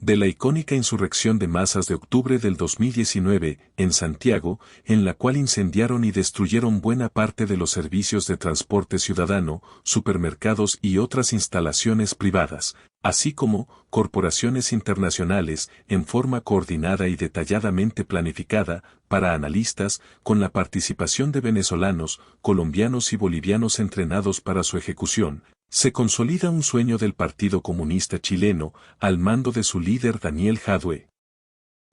de la icónica insurrección de masas de octubre del 2019, en Santiago, en la cual incendiaron y destruyeron buena parte de los servicios de transporte ciudadano, supermercados y otras instalaciones privadas, así como corporaciones internacionales, en forma coordinada y detalladamente planificada, para analistas, con la participación de venezolanos, colombianos y bolivianos entrenados para su ejecución. Se consolida un sueño del Partido Comunista Chileno, al mando de su líder Daniel Jadue.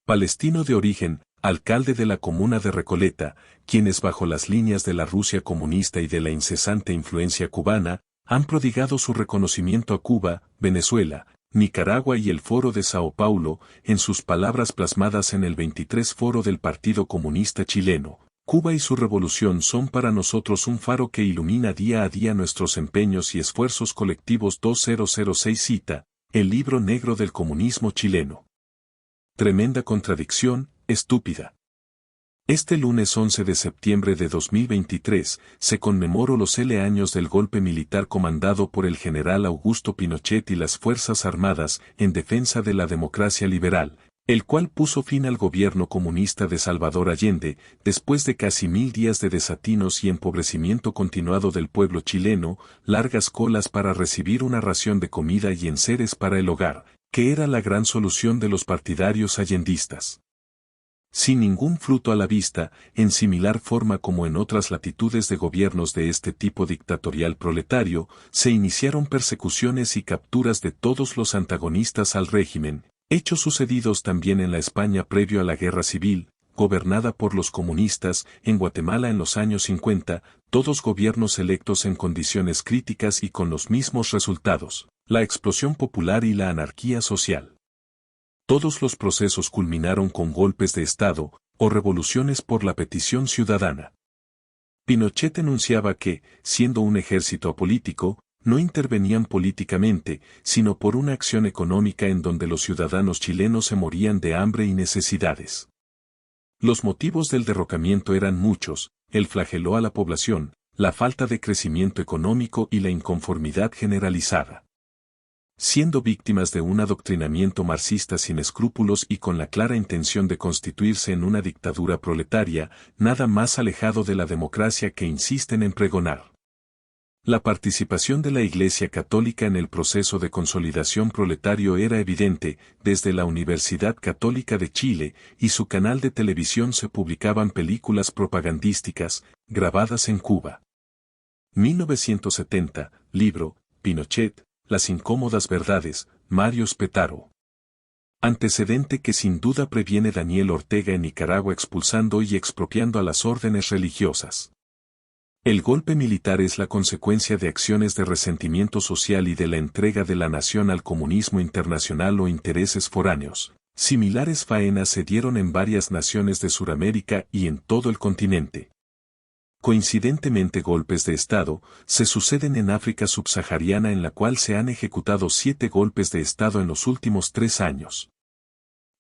Palestino de origen, alcalde de la comuna de Recoleta, quienes bajo las líneas de la Rusia comunista y de la incesante influencia cubana, han prodigado su reconocimiento a Cuba, Venezuela, Nicaragua y el Foro de Sao Paulo, en sus palabras plasmadas en el 23 Foro del Partido Comunista Chileno. Cuba y su revolución son para nosotros un faro que ilumina día a día nuestros empeños y esfuerzos colectivos. 2006 cita, el libro negro del comunismo chileno. Tremenda contradicción, estúpida. Este lunes 11 de septiembre de 2023 se conmemoró los años del golpe militar comandado por el general Augusto Pinochet y las Fuerzas Armadas en defensa de la democracia liberal, el cual puso fin al gobierno comunista de Salvador Allende, después de casi 1000 días de desatinos y empobrecimiento continuado del pueblo chileno, largas colas para recibir una ración de comida y enseres para el hogar, que era la gran solución de los partidarios allendistas. Sin ningún fruto a la vista, en similar forma como en otras latitudes de gobiernos de este tipo dictatorial proletario, se iniciaron persecuciones y capturas de todos los antagonistas al régimen, hechos sucedidos también en la España previo a la Guerra Civil, gobernada por los comunistas, en Guatemala en los años 50, todos gobiernos electos en condiciones críticas y con los mismos resultados, la explosión popular y la anarquía social. Todos los procesos culminaron con golpes de Estado, o revoluciones por la petición ciudadana. Pinochet enunciaba que, siendo un ejército apolítico, no intervenían políticamente, sino por una acción económica en donde los ciudadanos chilenos se morían de hambre y necesidades. Los motivos del derrocamiento eran muchos: el flagelo a la población, la falta de crecimiento económico y la inconformidad generalizada. Siendo víctimas de un adoctrinamiento marxista sin escrúpulos y con la clara intención de constituirse en una dictadura proletaria, nada más alejado de la democracia que insisten en pregonar. La participación de la Iglesia Católica en el proceso de consolidación proletario era evidente. Desde la Universidad Católica de Chile y su canal de televisión se publicaban películas propagandísticas, grabadas en Cuba. 1970, libro, Pinochet, Las incómodas verdades, Mario Spetaro. Antecedente que sin duda previene Daniel Ortega en Nicaragua expulsando y expropiando a las órdenes religiosas. El golpe militar es la consecuencia de acciones de resentimiento social y de la entrega de la nación al comunismo internacional o intereses foráneos. Similares faenas se dieron en varias naciones de Sudamérica y en todo el continente. Coincidentemente, golpes de Estado se suceden en África subsahariana, en la cual se han ejecutado 7 golpes de Estado en los últimos 3 años.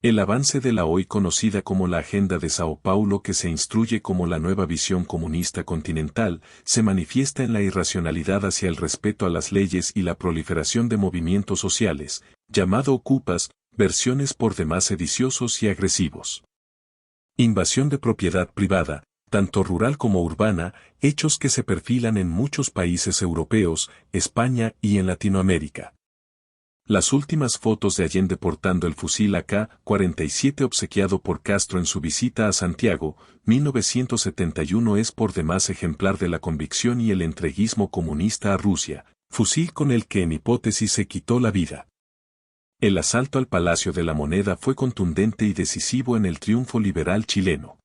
El avance de la hoy conocida como la Agenda de Sao Paulo, que se instruye como la nueva visión comunista continental, se manifiesta en la irracionalidad hacia el respeto a las leyes y la proliferación de movimientos sociales, llamado ocupas, versiones por demás sediciosos y agresivos. Invasión de propiedad privada, tanto rural como urbana, hechos que se perfilan en muchos países europeos, España y en Latinoamérica. Las últimas fotos de Allende portando el fusil AK-47 obsequiado por Castro en su visita a Santiago, 1971 es por demás ejemplar de la convicción y el entreguismo comunista a Rusia, fusil con el que en hipótesis se quitó la vida. El asalto al Palacio de la Moneda fue contundente y decisivo en el triunfo liberal chileno.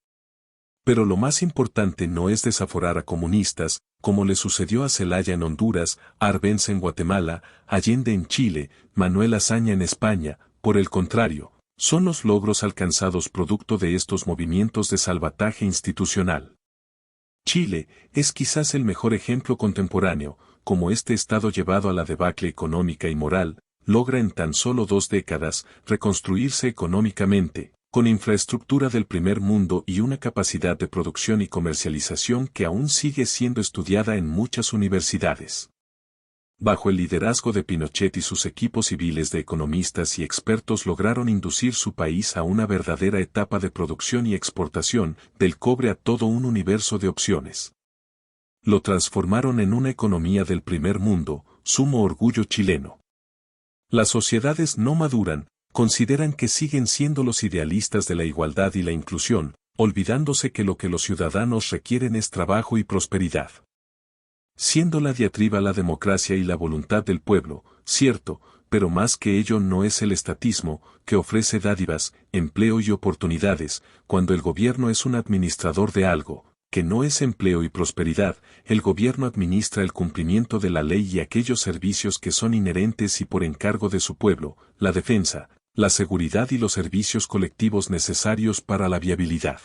Pero lo más importante no es desaforar a comunistas, como le sucedió a Zelaya en Honduras, Arbenz en Guatemala, Allende en Chile, Manuel Azaña en España. Por el contrario, son los logros alcanzados producto de estos movimientos de salvataje institucional. Chile es quizás el mejor ejemplo contemporáneo, como este Estado llevado a la debacle económica y moral, logra en tan solo 2 décadas reconstruirse económicamente, con infraestructura del primer mundo y una capacidad de producción y comercialización que aún sigue siendo estudiada en muchas universidades. Bajo el liderazgo de Pinochet y sus equipos civiles de economistas y expertos lograron inducir su país a una verdadera etapa de producción y exportación del cobre a todo un universo de opciones. Lo transformaron en una economía del primer mundo, sumo orgullo chileno. Las sociedades no maduran, consideran que siguen siendo los idealistas de la igualdad y la inclusión, olvidándose que lo que los ciudadanos requieren es trabajo y prosperidad. Siendo la diatriba la democracia y la voluntad del pueblo, cierto, pero más que ello no es el estatismo, que ofrece dádivas, empleo y oportunidades, cuando el gobierno es un administrador de algo, que no es empleo y prosperidad, el gobierno administra el cumplimiento de la ley y aquellos servicios que son inherentes y por encargo de su pueblo, la defensa, la seguridad y los servicios colectivos necesarios para la viabilidad.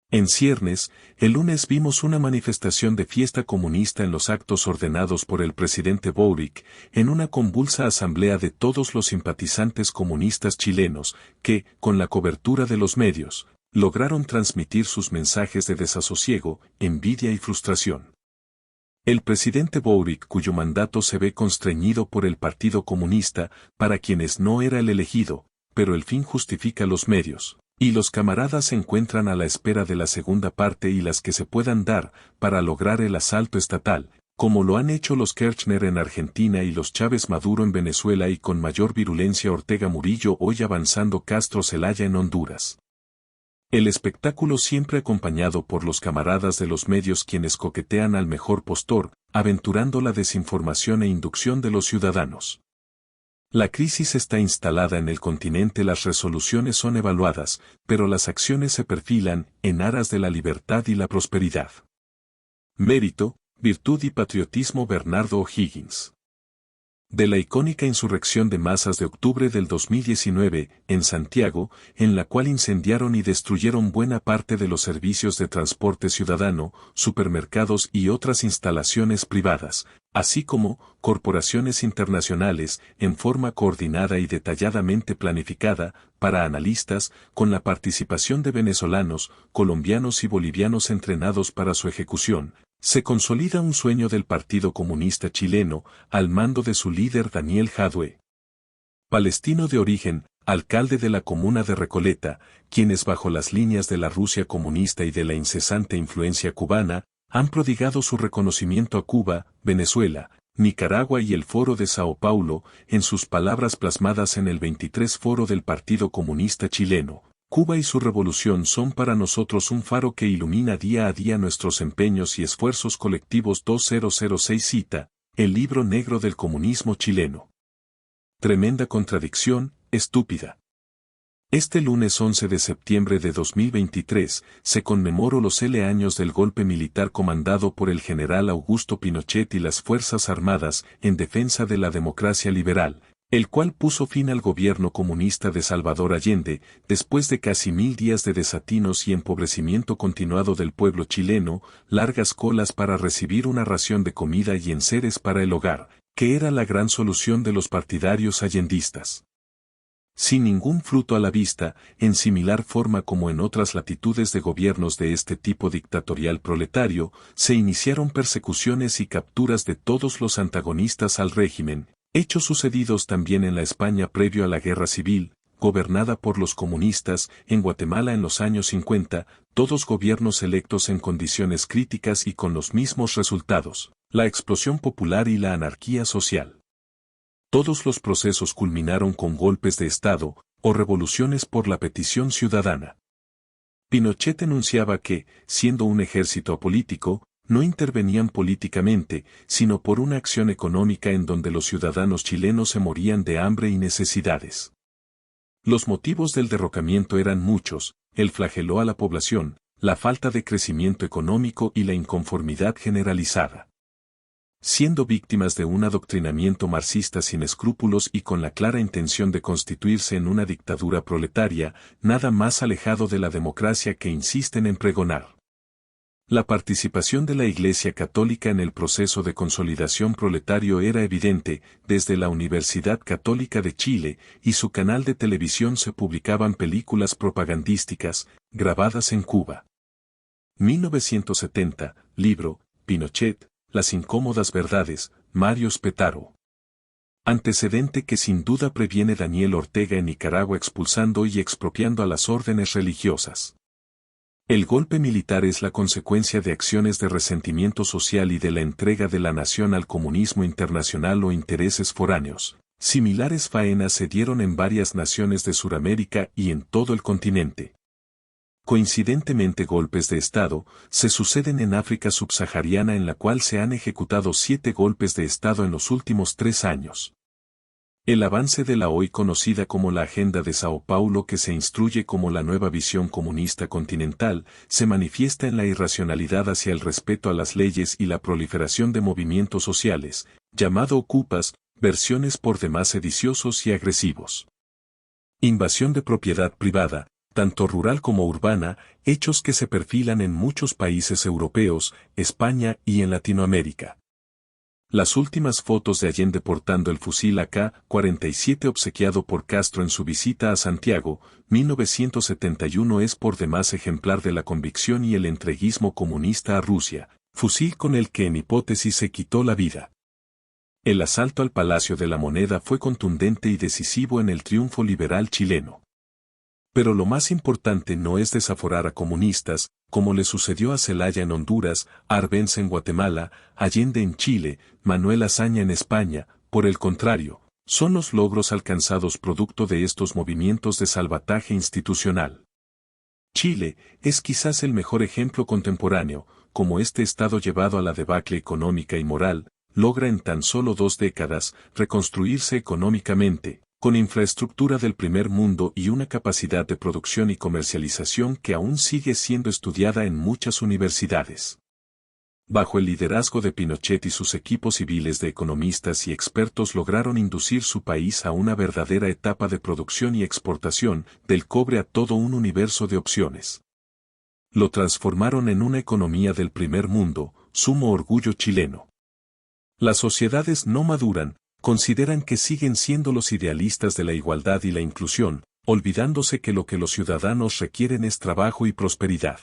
En ciernes, el lunes vimos una manifestación de fiesta comunista en los actos ordenados por el presidente Boric, en una convulsa asamblea de todos los simpatizantes comunistas chilenos, que, con la cobertura de los medios, lograron transmitir sus mensajes de desasosiego, envidia y frustración. El presidente Boric, cuyo mandato se ve constreñido por el Partido Comunista, para quienes no era el elegido, pero el fin justifica los medios. Y los camaradas se encuentran a la espera de la segunda parte y las que se puedan dar, para lograr el asalto estatal, como lo han hecho los Kirchner en Argentina y los Chávez Maduro en Venezuela y con mayor virulencia Ortega Murillo hoy avanzando Castro Zelaya en Honduras. El espectáculo siempre acompañado por los camaradas de los medios quienes coquetean al mejor postor, aventurando la desinformación e inducción de los ciudadanos. La crisis está instalada en el continente, las resoluciones son evaluadas, pero las acciones se perfilan en aras de la libertad y la prosperidad. Mérito, virtud y patriotismo. Bernardo O'Higgins. De la icónica insurrección de masas de octubre del 2019, en Santiago, en la cual incendiaron y destruyeron buena parte de los servicios de transporte ciudadano, supermercados y otras instalaciones privadas, así como corporaciones internacionales, en forma coordinada y detalladamente planificada, para analistas, con la participación de venezolanos, colombianos y bolivianos entrenados para su ejecución. Se consolida un sueño del Partido Comunista Chileno, al mando de su líder Daniel Jadue. Palestino de origen, alcalde de la comuna de Recoleta, quienes bajo las líneas de la Rusia comunista y de la incesante influencia cubana, han prodigado su reconocimiento a Cuba, Venezuela, Nicaragua y el Foro de Sao Paulo, en sus palabras plasmadas en el 23 Foro del Partido Comunista Chileno. Cuba y su revolución son para nosotros un faro que ilumina día a día nuestros empeños y esfuerzos colectivos. 2006 cita, el libro negro del comunismo chileno. Tremenda contradicción, estúpida. Este lunes 11 de septiembre de 2023 se conmemoró los años del golpe militar comandado por el general Augusto Pinochet y las Fuerzas Armadas en defensa de la democracia liberal, el cual puso fin al gobierno comunista de Salvador Allende, después de casi 1000 días de desatinos y empobrecimiento continuado del pueblo chileno, largas colas para recibir una ración de comida y enseres para el hogar, que era la gran solución de los partidarios allendistas. Sin ningún fruto a la vista, en similar forma como en otras latitudes de gobiernos de este tipo dictatorial proletario, se iniciaron persecuciones y capturas de todos los antagonistas al régimen, hechos sucedidos también en la España previo a la Guerra Civil, gobernada por los comunistas, en Guatemala en los años 50, todos gobiernos electos en condiciones críticas y con los mismos resultados, la explosión popular y la anarquía social. Todos los procesos culminaron con golpes de Estado, o revoluciones por la petición ciudadana. Pinochet enunciaba que, siendo un ejército apolítico, no intervenían políticamente, sino por una acción económica en donde los ciudadanos chilenos se morían de hambre y necesidades. Los motivos del derrocamiento eran muchos, el flagelo a la población, la falta de crecimiento económico y la inconformidad generalizada. Siendo víctimas de un adoctrinamiento marxista sin escrúpulos y con la clara intención de constituirse en una dictadura proletaria, nada más alejado de la democracia que insisten en pregonar. La participación de la Iglesia Católica en el proceso de consolidación proletario era evidente, desde la Universidad Católica de Chile y su canal de televisión se publicaban películas propagandísticas, grabadas en Cuba. 1970, libro, Pinochet, Las incómodas verdades, Mario Spetaro. Antecedente que sin duda previene Daniel Ortega en Nicaragua expulsando y expropiando a las órdenes religiosas. El golpe militar es la consecuencia de acciones de resentimiento social y de la entrega de la nación al comunismo internacional o intereses foráneos. Similares faenas se dieron en varias naciones de Sudamérica y en todo el continente. Coincidentemente, golpes de Estado se suceden en África subsahariana, en la cual se han ejecutado 7 golpes de Estado en los últimos 3 años. El avance de la hoy conocida como la Agenda de Sao Paulo, que se instruye como la nueva visión comunista continental, se manifiesta en la irracionalidad hacia el respeto a las leyes y la proliferación de movimientos sociales, llamado ocupas, versiones por demás sediciosos y agresivos. Invasión de propiedad privada, tanto rural como urbana, hechos que se perfilan en muchos países europeos, España y en Latinoamérica. Las últimas fotos de Allende portando el fusil AK-47 obsequiado por Castro en su visita a Santiago, 1971 es por demás ejemplar de la convicción y el entreguismo comunista a Rusia, fusil con el que en hipótesis se quitó la vida. El asalto al Palacio de la Moneda fue contundente y decisivo en el triunfo liberal chileno. Pero lo más importante no es desaforar a comunistas, como le sucedió a Zelaya en Honduras, Arbenz en Guatemala, Allende en Chile, Manuel Azaña en España. Por el contrario, son los logros alcanzados producto de estos movimientos de salvataje institucional. Chile es quizás el mejor ejemplo contemporáneo, como este Estado llevado a la debacle económica y moral, logra en tan solo 2 décadas reconstruirse económicamente, con infraestructura del primer mundo y una capacidad de producción y comercialización que aún sigue siendo estudiada en muchas universidades. Bajo el liderazgo de Pinochet y sus equipos civiles de economistas y expertos lograron inducir su país a una verdadera etapa de producción y exportación, del cobre a todo un universo de opciones. Lo transformaron en una economía del primer mundo, sumo orgullo chileno. Las sociedades no maduran, consideran que siguen siendo los idealistas de la igualdad y la inclusión, olvidándose que lo que los ciudadanos requieren es trabajo y prosperidad.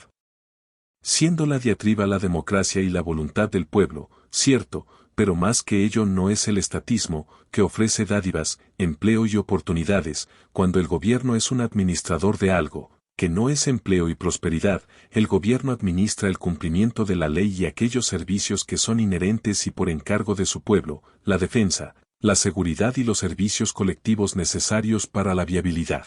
Siendo la diatriba la democracia y la voluntad del pueblo, cierto, pero más que ello no es el estatismo, que ofrece dádivas, empleo y oportunidades, cuando el gobierno es un administrador de algo, que no es empleo y prosperidad, el gobierno administra el cumplimiento de la ley y aquellos servicios que son inherentes y por encargo de su pueblo, la defensa, la seguridad y los servicios colectivos necesarios para la viabilidad.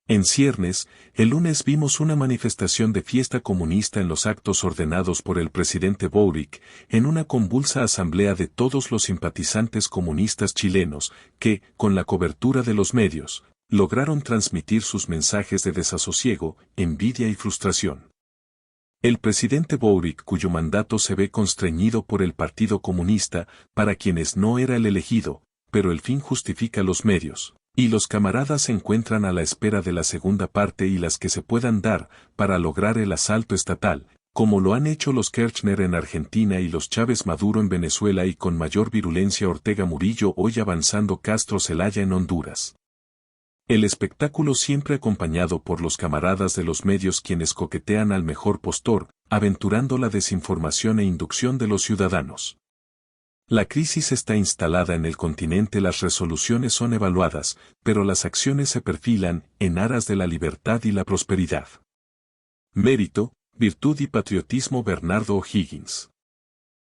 En ciernes, el lunes vimos una manifestación de fiesta comunista en los actos ordenados por el presidente Boric, en una convulsa asamblea de todos los simpatizantes comunistas chilenos, que, con la cobertura de los medios, lograron transmitir sus mensajes de desasosiego, envidia y frustración. El presidente Boric, cuyo mandato se ve constreñido por el Partido Comunista, para quienes no era el elegido, pero el fin justifica los medios, y los camaradas se encuentran a la espera de la segunda parte y las que se puedan dar, para lograr el asalto estatal, como lo han hecho los Kirchner en Argentina y los Chávez Maduro en Venezuela y con mayor virulencia Ortega Murillo hoy avanzando Castro Zelaya en Honduras. El espectáculo siempre acompañado por los camaradas de los medios quienes coquetean al mejor postor, aventurando la desinformación e inducción de los ciudadanos. La crisis está instalada en el continente, las resoluciones son evaluadas, pero las acciones se perfilan en aras de la libertad y la prosperidad. Mérito, virtud y patriotismo. Bernardo O'Higgins.